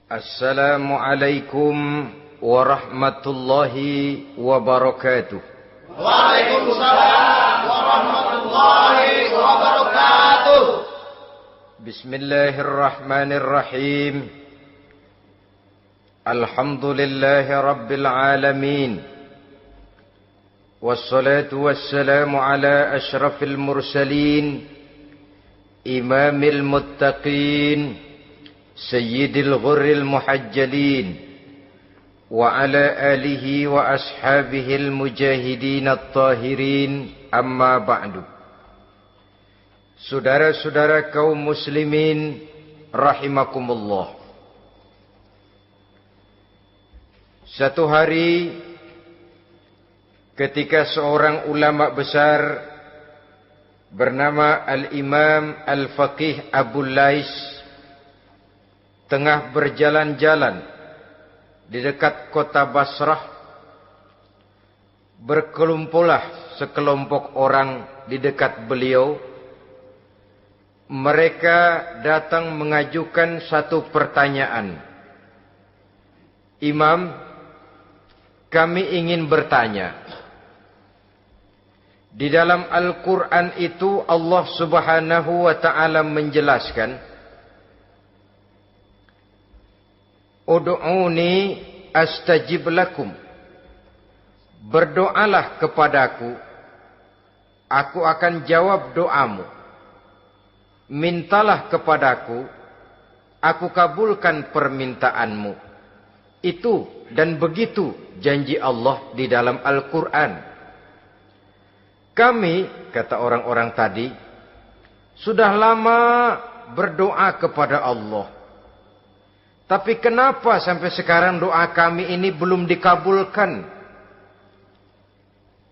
Assalamualaikum warahmatullahi wabarakatuh. Waalaikumsalam warahmatullahi wabarakatuh. Bismillahirrahmanirrahim. Alhamdulillahi rabbil alamin. Wassalatu wassalamu ala ashrafil mursalin, imamil muttaqin, sayyidil ghurril muhajjalin, wa ala alihi wa ashabihil mujahidin at-tahirin, amma ba'du. Saudara-saudara kaum muslimin rahimakumullah. Satu hari ketika seorang ulama besar bernama Al-Imam Al-Faqih Abu Lais tengah berjalan-jalan di dekat kota Basrah, berkelumpulah sekelompok orang di dekat beliau. Mereka datang mengajukan satu pertanyaan. Imam, kami ingin bertanya. Di dalam Al-Quran itu Allah Subhanahu wa ta'ala menjelaskan, Ud'uni astajib lakum. Berdoalah kepadaku, aku akan jawab doamu. Mintalah kepadaku, aku kabulkan permintaanmu. Itu dan begitu janji Allah di dalam Al-Quran. Kami, kata orang-orang tadi, sudah lama berdoa kepada Allah. Tapi kenapa sampai sekarang doa kami ini belum dikabulkan?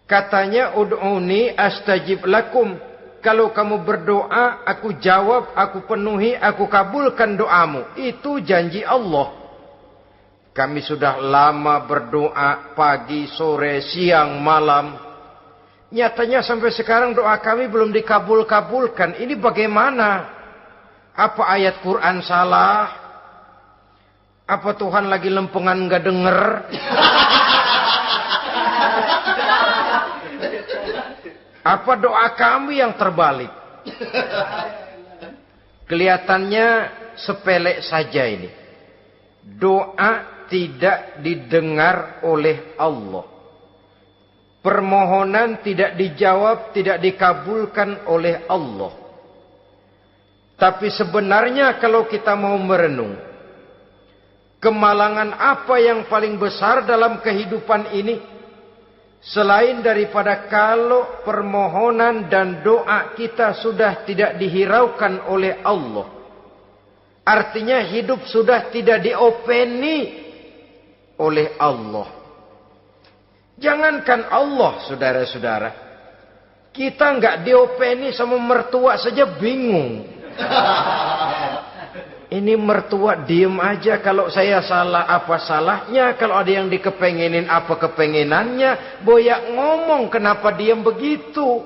Katanya, Ud'uni astajib lakum. Kalau kamu berdoa, aku jawab, aku penuhi, aku kabulkan doamu. Itu janji Allah. Kami sudah lama berdoa pagi, sore, siang, malam. Nyatanya sampai sekarang doa kami belum dikabul-kabulkan. Ini bagaimana? Apa ayat Quran salah? Apa Tuhan lagi lempengan nggak denger? Apa doa kami yang terbalik? Kelihatannya sepele saja ini. Doa tidak didengar oleh Allah. Permohonan tidak dijawab, tidak dikabulkan oleh Allah. Tapi sebenarnya kalau kita mau merenung, kemalangan apa yang paling besar dalam kehidupan ini, selain daripada kalau permohonan dan doa kita sudah tidak dihiraukan oleh Allah. Artinya hidup sudah tidak diopeni oleh Allah. Jangankan Allah, saudara-saudara, kita nggak diopeni sama mertua saja bingung. Ini mertua diem aja, kalau saya salah apa salahnya, kalau ada yang dikepengenin apa kepengenannya, boyak ngomong kenapa diem begitu.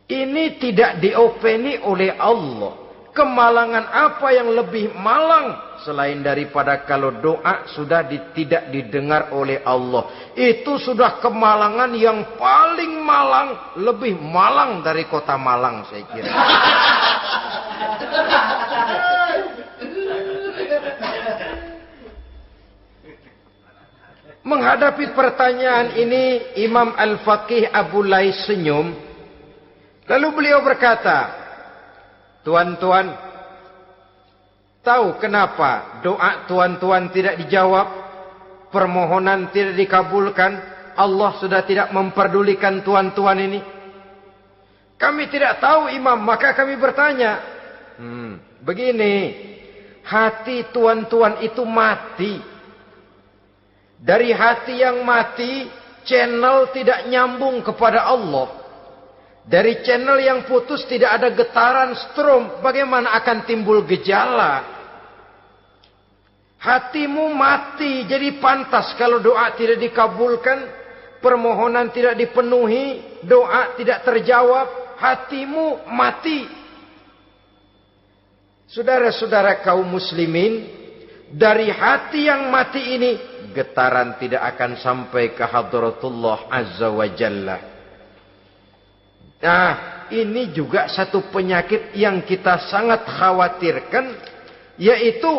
Ini tidak diopeni oleh Allah. Kemalangan apa yang lebih malang selain daripada kalau doa sudah tidak didengar oleh Allah. Itu sudah kemalangan yang paling malang, lebih malang dari kota Malang saya kira. Menghadapi pertanyaan ini, Imam Al-Faqih Abu Lais senyum. Lalu beliau berkata, tuan-tuan, tahu kenapa doa tuan-tuan tidak dijawab? Permohonan tidak dikabulkan? Allah sudah tidak memperdulikan tuan-tuan ini? Kami tidak tahu, Imam, maka kami bertanya. Begini, hati tuan-tuan itu mati. Dari hati yang mati, channel tidak nyambung kepada Allah. Dari channel yang putus tidak ada getaran strom. Bagaimana akan timbul gejala? Hatimu mati. Jadi pantas kalau doa tidak dikabulkan, permohonan tidak dipenuhi, doa tidak terjawab, hatimu mati. Saudara-saudara kaum muslimin, dari hati yang mati ini, getaran tidak akan sampai ke hadratullah azza wa jalla. Nah, ini juga satu penyakit yang kita sangat khawatirkan, yaitu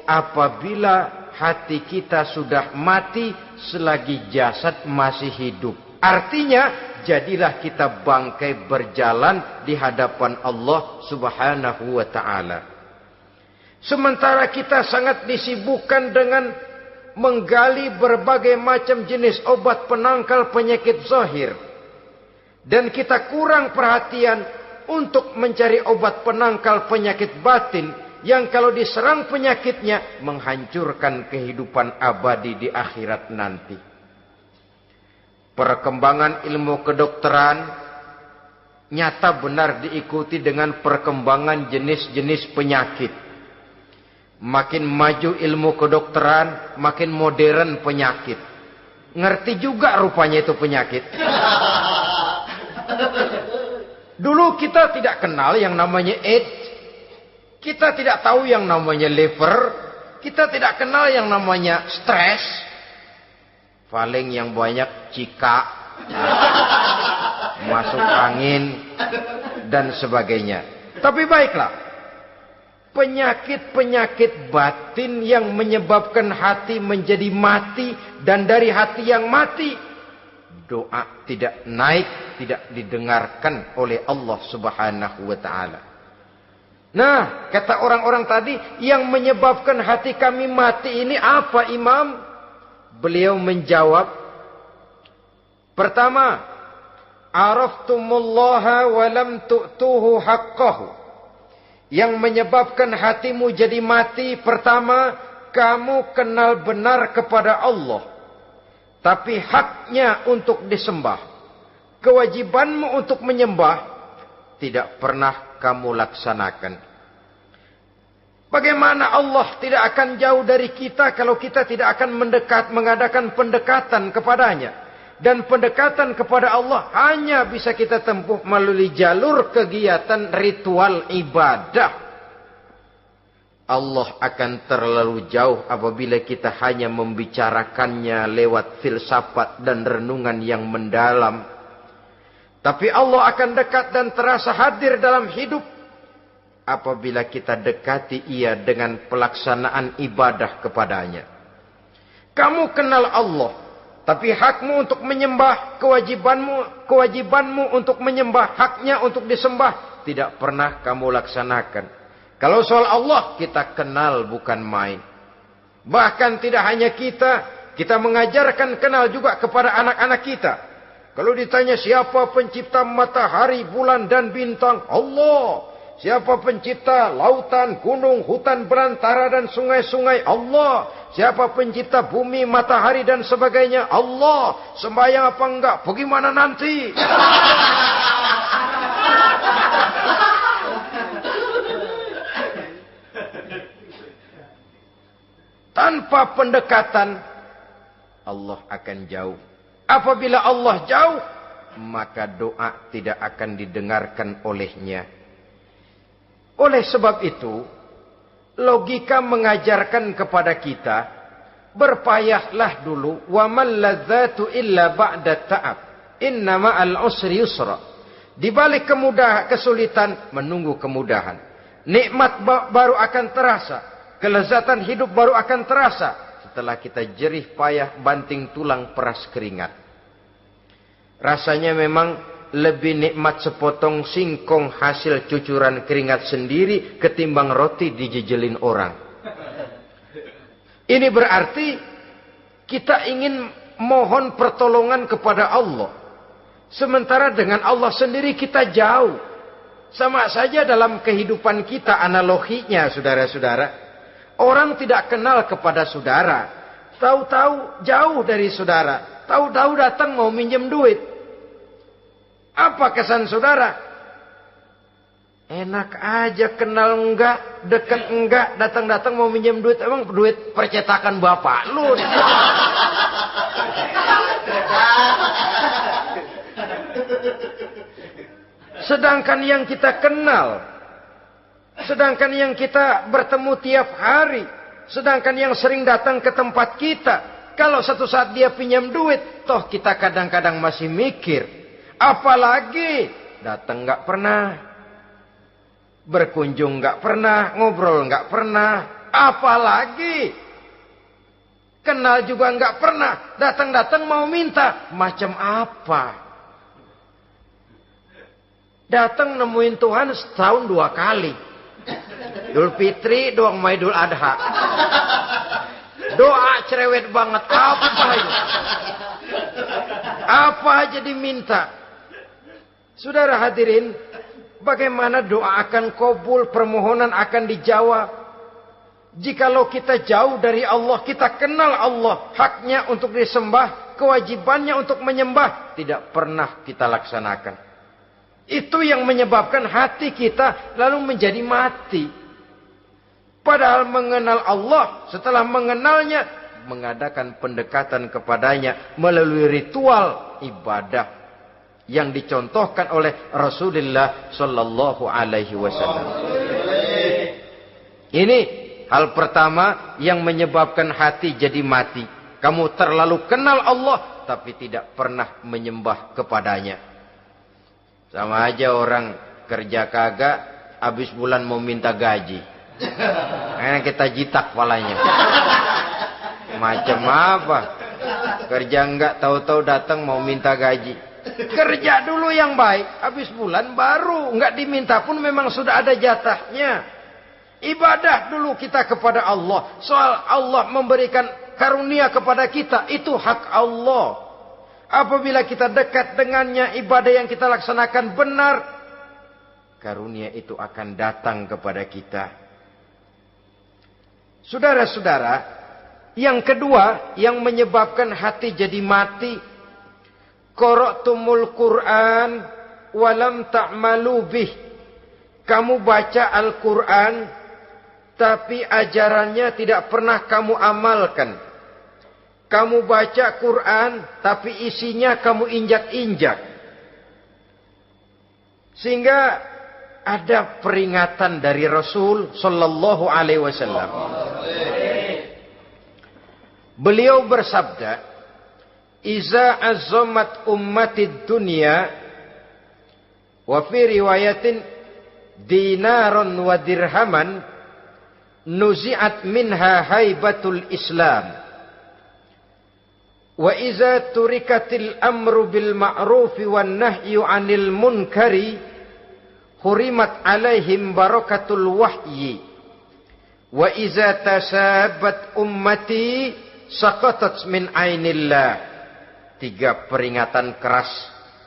apabila hati kita sudah mati selagi jasad masih hidup. Artinya, jadilah kita bangkai berjalan di hadapan Allah subhanahu wa ta'ala. Sementara kita sangat disibukkan dengan menggali berbagai macam jenis obat penangkal penyakit zahir. Dan kita kurang perhatian untuk mencari obat penangkal penyakit batin yang kalau diserang penyakitnya menghancurkan kehidupan abadi di akhirat nanti. Perkembangan ilmu kedokteran nyata benar diikuti dengan perkembangan jenis-jenis penyakit. Makin maju ilmu kedokteran, makin modern penyakit. Ngerti juga rupanya itu penyakit. Dulu kita tidak kenal yang namanya AIDS. Kita tidak tahu yang namanya liver. Kita tidak kenal yang namanya stres. Paling yang banyak cika, masuk angin, dan sebagainya. Tapi baiklah, penyakit-penyakit batin yang menyebabkan hati menjadi mati, dan dari hati yang mati, doa tidak naik, tidak didengarkan oleh Allah subhanahu wa ta'ala. Nah, kata orang-orang tadi, yang menyebabkan hati kami mati ini apa, Imam? Beliau menjawab, pertama, araftumullaha wa lam tu'tuhu haqqahu. Yang menyebabkan hatimu jadi mati, pertama, kamu kenal benar kepada Allah, tapi haknya untuk disembah, kewajibanmu untuk menyembah, tidak pernah kamu laksanakan. Bagaimana Allah tidak akan jauh dari kita kalau kita tidak akan mengadakan pendekatan kepadanya. Dan pendekatan kepada Allah hanya bisa kita tempuh melalui jalur kegiatan ritual ibadah. Allah akan terlalu jauh apabila kita hanya membicarakannya lewat filsafat dan renungan yang mendalam. Tapi Allah akan dekat dan terasa hadir dalam hidup apabila kita dekati ia dengan pelaksanaan ibadah kepadanya. Kamu kenal Allah, tapi hakmu untuk menyembah, kewajibanmu untuk menyembah, haknya untuk disembah, tidak pernah kamu laksanakan. Kalau soal Allah, kita kenal bukan main. Bahkan tidak hanya kita mengajarkan kenal juga kepada anak-anak kita. Kalau ditanya siapa pencipta matahari, bulan dan bintang? Allah. Siapa pencipta lautan, gunung, hutan belantara dan sungai-sungai? Allah. Siapa pencipta bumi, matahari dan sebagainya? Allah. Sembahyang apa enggak? Bagaimana nanti? Tanpa pendekatan, Allah akan jauh. Apabila Allah jauh, maka doa tidak akan didengarkan olehnya. Oleh sebab itu, logika mengajarkan kepada kita, berpayahlah dulu, wa mal ladzatu illa ba'da ta'ab. Inna ma'al usri yusra. Di balik kesulitan, menunggu kemudahan. Nikmat baru akan terasa, kelezatan hidup baru akan terasa setelah kita jerih payah banting tulang peras keringat. Rasanya memang lebih nikmat sepotong singkong hasil cucuran keringat sendiri ketimbang roti dijejelin orang. Ini berarti kita ingin mohon pertolongan kepada Allah. Sementara dengan Allah sendiri kita jauh. Sama saja dalam kehidupan kita analoginya, saudara-saudara. Orang tidak kenal kepada saudara. Tahu-tahu jauh dari saudara. Tahu-tahu datang mau minjem duit. Apa kesan saudara? Enak aja, kenal enggak, dekat enggak, datang-datang mau minjem duit. Emang duit percetakan bapak lu? Sedangkan yang kita kenal, sedangkan yang kita bertemu tiap hari, Sedangkan yang sering datang ke tempat kita, kalau satu saat dia pinjam duit, toh kita kadang-kadang masih mikir. Apalagi datang nggak pernah, berkunjung nggak pernah, ngobrol nggak pernah. Apalagi kenal juga nggak pernah, datang-datang mau minta. Macam apa? Datang nemuin Tuhan setahun 2 kali. Idul Fitri, doang sama Idul Adha. Doa cerewet banget. Apa itu? Apa aja diminta. Saudara hadirin, bagaimana doa akan kabul, permohonan akan dijawab? Jikalau kita jauh dari Allah, kita kenal Allah, haknya untuk disembah, kewajibannya untuk menyembah, tidak pernah kita laksanakan. Itu yang menyebabkan hati kita lalu menjadi mati. Padahal mengenal Allah, setelah mengenalnya, mengadakan pendekatan kepadanya melalui ritual ibadah yang dicontohkan oleh Rasulullah Sallallahu Alaihi Wasallam. Ini hal pertama yang menyebabkan hati jadi mati. Kamu terlalu kenal Allah, tapi tidak pernah menyembah kepadanya. Sama aja orang kerja kagak, habis bulan mau minta gaji. Karena kita jitak kepalanya. Macam apa? Kerja enggak, tahu-tahu datang mau minta gaji. Kerja dulu yang baik, habis bulan baru. Enggak diminta pun memang sudah ada jatahnya. Ibadah dulu kita kepada Allah. Soal Allah memberikan karunia kepada kita, itu hak Allah. Apabila kita dekat dengannya, ibadah yang kita laksanakan benar, karunia itu akan datang kepada kita. Saudara-saudara, yang kedua yang menyebabkan hati jadi mati, qara'tumul Qur'an walam ta'malu bih. Kamu baca Al-Qur'an tapi ajarannya tidak pernah kamu amalkan. Kamu baca Quran, tapi isinya kamu injak-injak. Sehingga ada peringatan dari Rasul Sallallahu Alaihi Wasallam. Beliau bersabda, "Iza azzamat ummatid dunya, wa fi riwayatin dinaron wa dirhaman, nuzi'at minha haibatul Islam. Wa iza turikatil amru bil ma'rufi wan nahyu 'anil munkari, hurimat 'alaihim barakatul wahyi. Wa iza tasabat ummati saqatat min 'ainillah." 3 peringatan keras,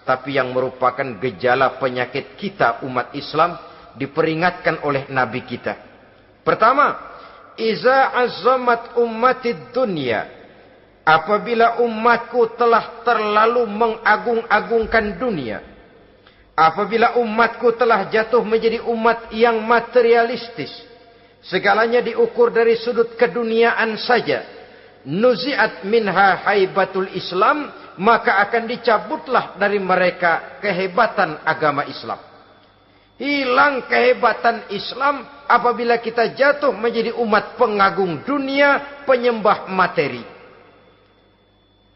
tapi yang merupakan gejala penyakit kita umat Islam, diperingatkan oleh Nabi kita. Pertama, iza azzamat ummatid dunya. Apabila umatku telah terlalu mengagung-agungkan dunia. Apabila umatku telah jatuh menjadi umat yang materialistis. Segalanya diukur dari sudut keduniaan saja. Nuzi'at minha haibatul Islam. Maka akan dicabutlah dari mereka kehebatan agama Islam. Hilang kehebatan Islam apabila kita jatuh menjadi umat pengagung dunia, penyembah materi.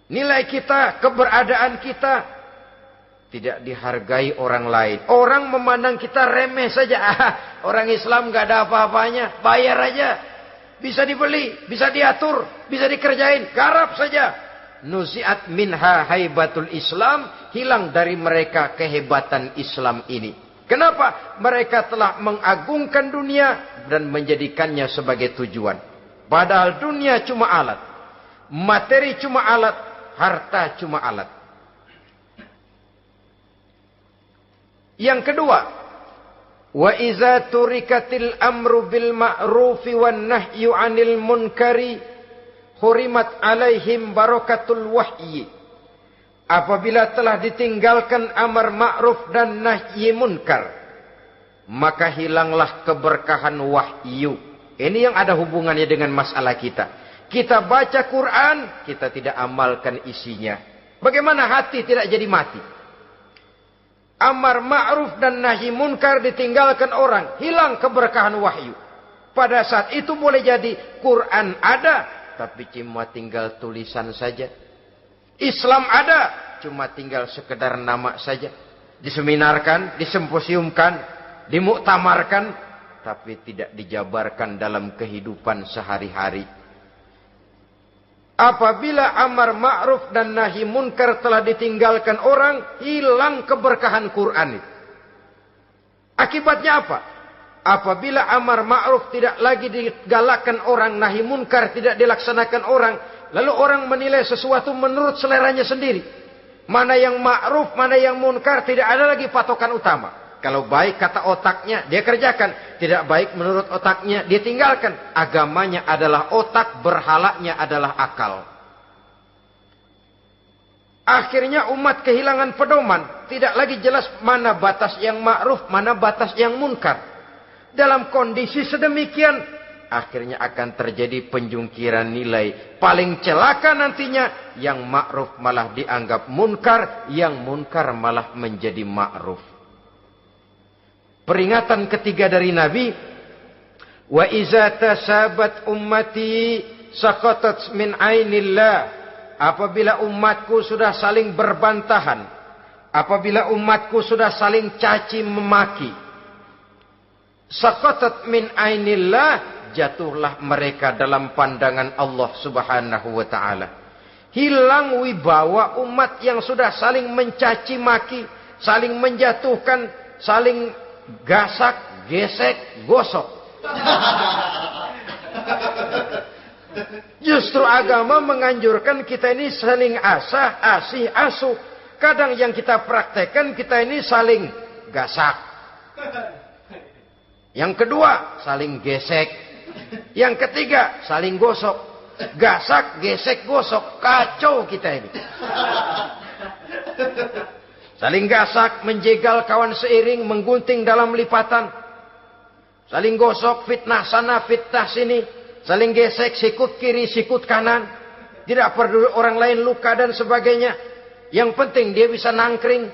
Nilai kita, keberadaan kita tidak dihargai orang lain. Orang memandang kita remeh saja. Orang Islam gak ada apa-apanya. Bayar aja. Bisa dibeli, bisa diatur, bisa dikerjain. Garap saja. Nuzi'at minha haibatul Islam. Hilang dari mereka kehebatan Islam ini. Kenapa? Mereka telah mengagungkan dunia dan menjadikannya sebagai tujuan. Padahal dunia cuma alat. Materi cuma alat. Harta cuma alat. Yang kedua, wa iza turikatil amru bil ma'rufi wan nahyu 'anil munkari, hurimat 'alaihim barakatul wahyi. Apabila telah ditinggalkan amar ma'ruf dan nahi munkar, maka hilanglah keberkahan wahyu. Ini yang ada hubungannya dengan masalah kita. Kita baca Quran, kita tidak amalkan isinya. Bagaimana hati tidak jadi mati? Amar ma'ruf dan nahi munkar ditinggalkan orang, hilang keberkahan wahyu. Pada saat itu boleh jadi Quran ada, tapi cuma tinggal tulisan saja. Islam ada, cuma tinggal sekedar nama saja. Diseminarkan, disimposiumkan, dimuktamarkan, tapi tidak dijabarkan dalam kehidupan sehari-hari. Apabila amar ma'ruf dan nahi munkar telah ditinggalkan orang, hilang keberkahan Quran itu. Akibatnya apa? Apabila amar ma'ruf tidak lagi digalakkan orang, nahi munkar tidak dilaksanakan orang, lalu orang menilai sesuatu menurut seleranya sendiri. Mana yang ma'ruf, mana yang munkar, tidak ada lagi patokan utama. Kalau baik kata otaknya, dia kerjakan. Tidak baik menurut otaknya, dia tinggalkan. Agamanya adalah otak, berhalanya adalah akal. Akhirnya umat kehilangan pedoman. Tidak lagi jelas mana batas yang ma'ruf, mana batas yang munkar. Dalam kondisi sedemikian, akhirnya akan terjadi penjungkiran nilai. Paling celaka nantinya, yang ma'ruf malah dianggap munkar, yang munkar malah menjadi ma'ruf. Peringatan ketiga dari Nabi, wa iza tasabat ummati saqatat min ainillah. Apabila umatku sudah saling berbantahan, apabila umatku sudah saling caci memaki, saqatat min ainillah, jatuhlah mereka dalam pandangan Allah Subhanahu wa taala. Hilang wibawa umat yang sudah saling mencaci maki, saling menjatuhkan, saling gasak, gesek, gosok. Justru agama menganjurkan kita ini saling asah, asih, asuh. Kadang yang kita praktekkan kita ini saling gasak. Yang kedua, saling gesek. Yang ketiga, saling gosok. Gasak, gesek, gosok. Kacau kita ini. Saling gasak, menjegal kawan seiring, menggunting dalam lipatan. Saling gosok, fitnah sana, fitnah sini. Saling gesek, sikut kiri, sikut kanan. Tidak peduli orang lain luka dan sebagainya. Yang penting dia bisa nangkring.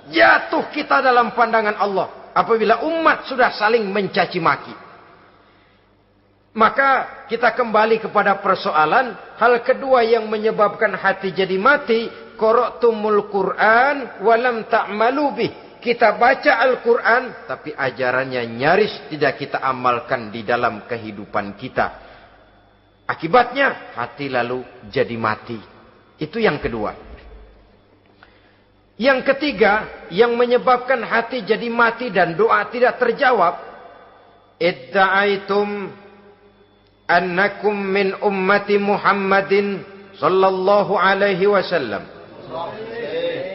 Jatuh kita dalam pandangan Allah apabila umat sudah saling mencaci maki. Maka kita kembali kepada persoalan. Hal kedua yang menyebabkan hati jadi mati, qara'tumul Qur'an walam ta'malu bih. Kita baca Al-Quran, tapi ajarannya nyaris tidak kita amalkan di dalam kehidupan kita. Akibatnya hati lalu jadi mati. Itu yang kedua. Yang ketiga, yang menyebabkan hati jadi mati dan doa tidak terjawab, idda'aitum annakum min ummati Muhammadin sallallahu alaihi wasallam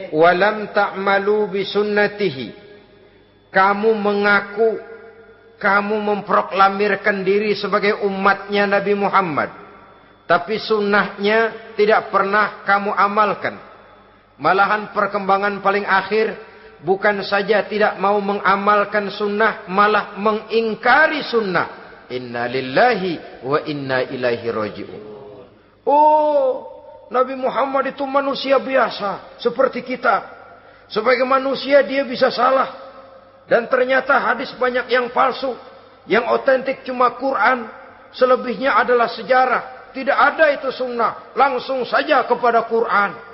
wa lam ta'malu bi sunnatihi. Kamu mengaku, kamu memproklamirkan diri sebagai umatnya Nabi Muhammad, tapi sunnahnya tidak pernah kamu amalkan. Malahan perkembangan paling akhir, bukan saja tidak mau mengamalkan sunnah, malah mengingkari sunnah. Inna lillahi wa inna ilaihi raji'un. Oh, Nabi Muhammad itu manusia biasa seperti kita. Sebagai manusia dia bisa salah. Dan ternyata hadis banyak yang palsu. Yang otentik cuma Quran. Selebihnya adalah sejarah. Tidak ada itu sunnah. Langsung saja kepada Quran.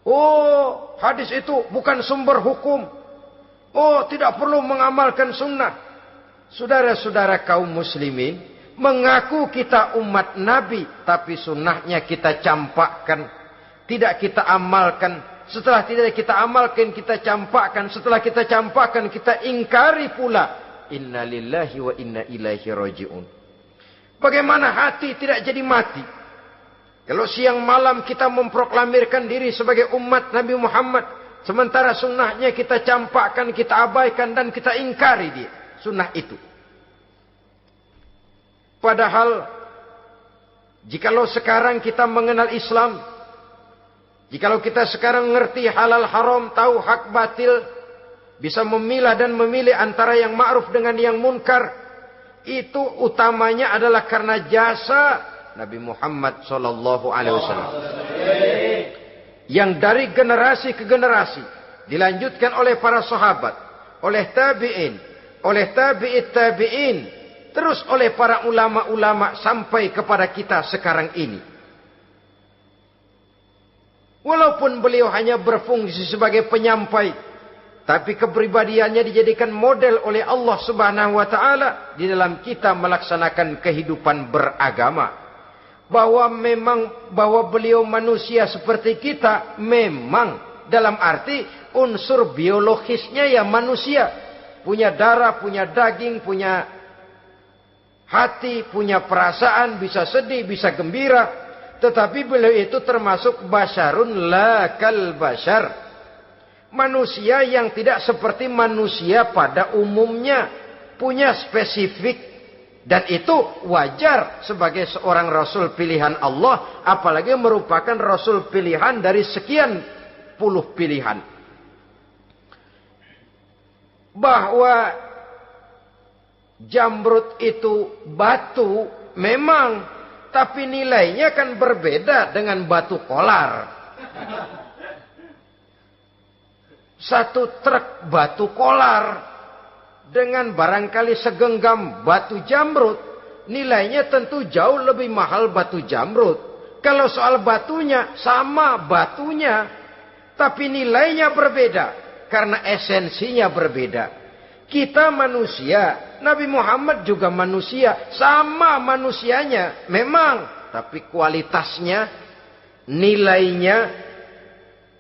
Oh, hadis itu bukan sumber hukum. Oh, tidak perlu mengamalkan sunnah. Saudara-saudara kaum muslimin, mengaku kita umat Nabi, tapi sunnahnya kita campakkan, tidak kita amalkan. Setelah tidak kita amalkan, kita campakkan. Setelah kita campakkan, kita ingkari pula. Inna lillahi wa inna ilaihi raji'un. Bagaimana hati tidak jadi mati? Kalau siang malam kita memproklamirkan diri sebagai umat Nabi Muhammad, sementara sunnahnya kita campakkan, kita abaikan, dan kita ingkari dia. Sunnah itu. Padahal jikalau sekarang kita mengenal Islam, jikalau kita sekarang ngerti halal haram, tahu hak batil, bisa memilah dan memilih antara yang ma'ruf dengan yang munkar, itu utamanya adalah karena jasa Nabi Muhammad sallallahu alaihi wasallam. Yang dari generasi ke generasi dilanjutkan oleh para sahabat, oleh tabi'in, oleh tabi'in, terus oleh para ulama-ulama sampai kepada kita sekarang ini. Walaupun beliau hanya berfungsi sebagai penyampai, tapi kepribadiannya dijadikan model oleh Allah Subhanahu wa taala di dalam kita melaksanakan kehidupan beragama. Bahwa beliau manusia seperti kita, memang dalam arti unsur biologisnya ya manusia, punya darah, punya daging, punya hati, punya perasaan, bisa sedih, bisa gembira, tetapi beliau itu termasuk basyarun la kal basyar, manusia yang tidak seperti manusia pada umumnya, punya spesifik. Dan itu wajar sebagai seorang Rasul pilihan Allah, apalagi merupakan Rasul pilihan dari sekian puluh pilihan. Bahwa jamrud itu batu, memang, tapi nilainya kan berbeda dengan batu kolar. Satu truk batu kolar dengan barangkali segenggam batu jamrud, nilainya tentu jauh lebih mahal batu jamrud. Kalau soal batunya, sama batunya, tapi nilainya berbeda karena esensinya berbeda. Kita manusia, Nabi Muhammad juga manusia, sama manusianya memang, tapi kualitasnya, nilainya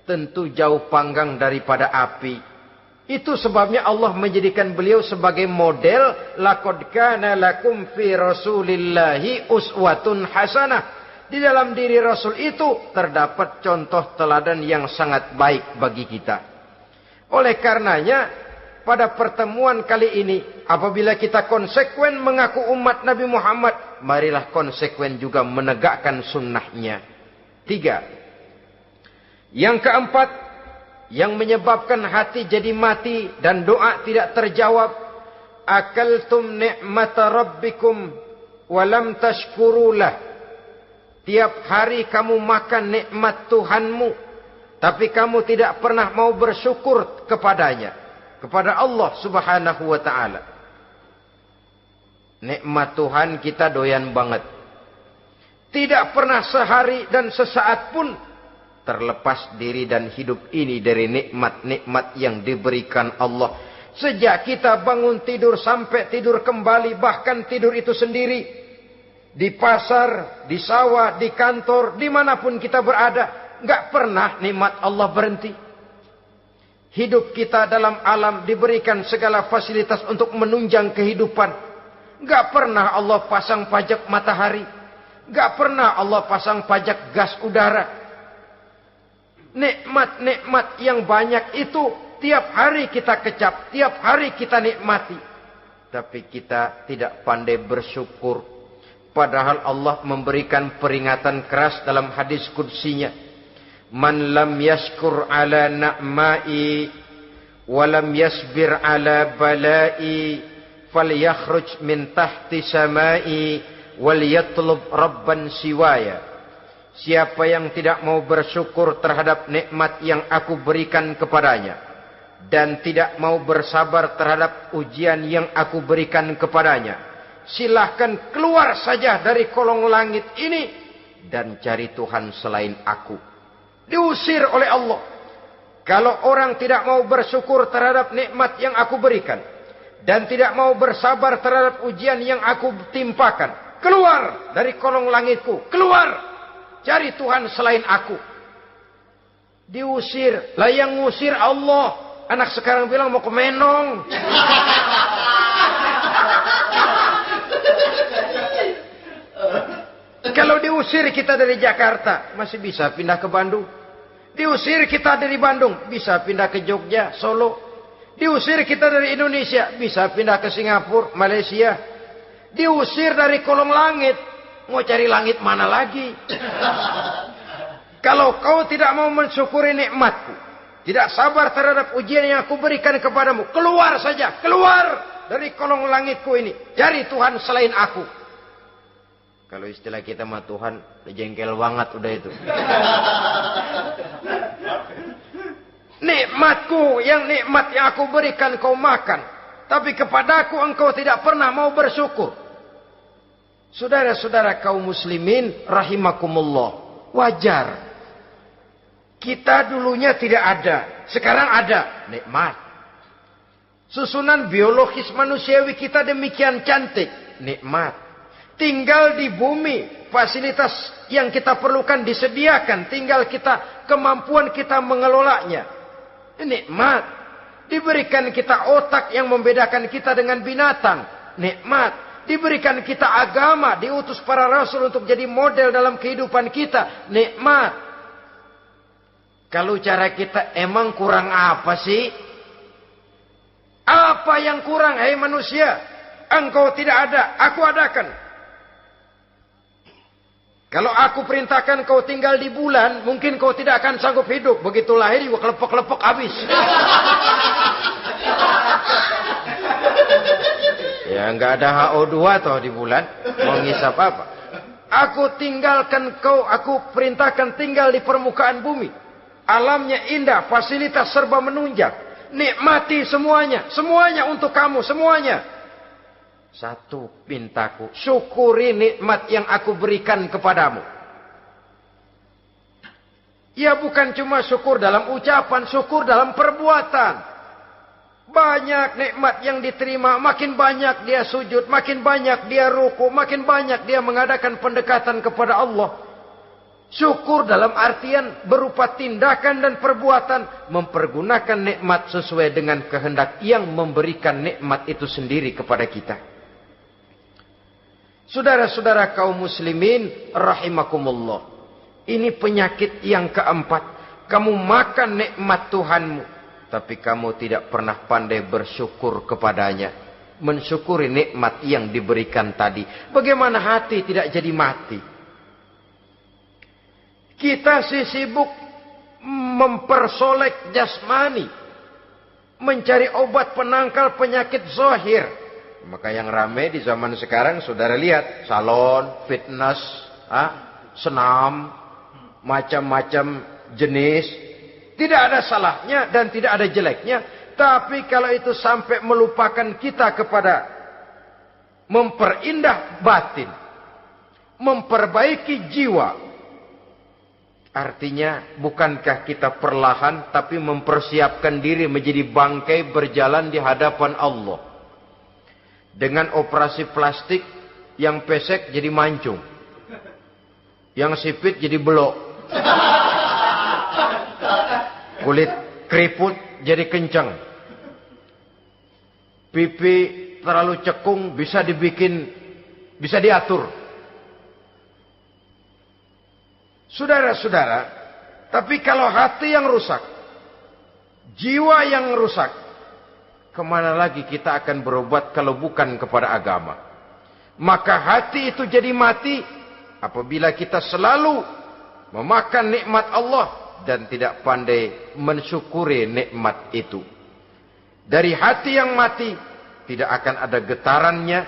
tentu jauh panggang daripada api. Itu sebabnya Allah menjadikan beliau sebagai model. Laqad kana lakum fi Rasulillahi uswatun hasanah. Di dalam diri Rasul itu terdapat contoh teladan yang sangat baik bagi kita. Oleh karenanya, pada pertemuan kali ini, apabila kita konsekuen mengaku umat Nabi Muhammad, marilah konsekuen juga menegakkan sunnahnya. 3. Yang keempat, yang menyebabkan hati jadi mati dan doa tidak terjawab, akaltum ni'mata rabbikum walam tashkurulah. Tiap hari kamu makan nikmat Tuhanmu, tapi kamu tidak pernah mau bersyukur kepadanya, kepada Allah Subhanahu wa taala. Nikmat Tuhan kita doyan banget. Tidak pernah sehari dan sesaat pun terlepas diri dan hidup ini dari nikmat-nikmat yang diberikan Allah. Sejak kita bangun tidur sampai tidur kembali, bahkan tidur itu sendiri, di pasar, di sawah, di kantor, dimanapun kita berada, nggak pernah nikmat Allah berhenti. Hidup kita dalam alam diberikan segala fasilitas untuk menunjang kehidupan. Nggak pernah Allah pasang pajak matahari, nggak pernah Allah pasang pajak gas udara. Nikmat-nikmat yang banyak itu tiap hari kita kecap, tiap hari kita nikmati. Tapi kita tidak pandai bersyukur. Padahal Allah memberikan peringatan keras dalam hadis qudsinya. Man lam yashkur ala na'mai wa lam yasbir ala balai falyakhruj min tahti samai wal yatlub rabban siwaya. Siapa yang tidak mau bersyukur terhadap nikmat yang aku berikan kepadanya, dan tidak mau bersabar terhadap ujian yang aku berikan kepadanya, silahkan keluar saja dari kolong langit ini dan cari Tuhan selain aku. Diusir oleh Allah. Kalau orang tidak mau bersyukur terhadap nikmat yang aku berikan, dan tidak mau bersabar terhadap ujian yang aku timpakan, keluar dari kolong langitku, keluar, cari Tuhan selain aku. Diusir. Lah yang ngusir Allah. Anak sekarang bilang mau ke Menong. Kalau diusir kita dari Jakarta, masih bisa pindah ke Bandung. Diusir kita dari Bandung, bisa pindah ke Jogja, Solo. Diusir kita dari Indonesia, bisa pindah ke Singapura, Malaysia. Diusir dari kolong langit, mau cari langit mana lagi? Kalau kau tidak mau mensyukuri nikmatku, tidak sabar terhadap ujian yang aku berikan kepadamu, keluar saja, keluar dari kolong langitku ini, cari Tuhan selain aku. Kalau istilah kita mah Tuhan, jengkel banget udah itu. Nikmatku, nikmat yang aku berikan kau makan, tapi kepadaku engkau tidak pernah mau bersyukur. Saudara-saudara kaum muslimin rahimakumullah, wajar. Kita dulunya tidak ada, sekarang ada, nikmat. Susunan biologis manusiawi kita demikian cantik, nikmat. Tinggal di bumi, fasilitas yang kita perlukan disediakan, tinggal kemampuan kita mengelolanya. Nikmat. Diberikan kita otak yang membedakan kita dengan binatang, nikmat. Diberikan kita agama, diutus para rasul untuk jadi model dalam kehidupan kita, nikmat. Kalau cara kita emang kurang apa sih? Apa yang kurang, hai manusia? Engkau tidak ada, aku adakan. Kalau aku perintahkan kau tinggal di bulan, mungkin kau tidak akan sanggup hidup. Begitu lahir juga kelepek-kelepek habis. Ya nggak ada HO2 toh di bulan. Mau ngisap apa? Aku tinggalkan kau, aku perintahkan tinggal di permukaan bumi. Alamnya indah, fasilitas serba menunjang. Nikmati semuanya, semuanya untuk kamu, semuanya. Satu pintaku, syukuri nikmat yang aku berikan kepadamu. Ya bukan cuma syukur dalam ucapan, syukur dalam perbuatan. Banyak nikmat yang diterima, makin banyak dia sujud, makin banyak dia ruku, makin banyak dia mengadakan pendekatan kepada Allah. Syukur dalam artian berupa tindakan dan perbuatan, mempergunakan nikmat sesuai dengan kehendak yang memberikan nikmat itu sendiri kepada kita. Saudara-saudara kaum muslimin rahimakumullah. Ini penyakit yang keempat. Kamu makan nikmat Tuhanmu, tapi kamu tidak pernah pandai bersyukur kepadanya. Mensyukuri nikmat yang diberikan tadi. Bagaimana hati tidak jadi mati? Kita sibuk mempersolek jasmani, mencari obat penangkal penyakit zahir. Maka yang ramai di zaman sekarang, saudara lihat, salon, fitness, senam, macam-macam jenis. Tidak ada salahnya dan tidak ada jeleknya. Tapi kalau itu sampai melupakan kita kepada memperindah batin, memperbaiki jiwa, artinya bukankah kita perlahan tapi mempersiapkan diri menjadi bangkai berjalan di hadapan Allah. Dengan operasi plastik, yang pesek jadi mancung, yang sipit jadi belok, kulit keriput jadi kencang, pipi terlalu cekung bisa diatur. Saudara-saudara, tapi kalau hati yang rusak, jiwa yang rusak, kemana lagi kita akan berobat kalau bukan kepada agama? Maka hati itu jadi mati apabila kita selalu memakan nikmat Allah dan tidak pandai mensyukuri nikmat itu. Dari hati yang mati tidak akan ada getarannya.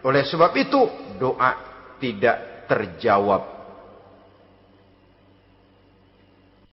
Oleh sebab itu doa tidak terjawab.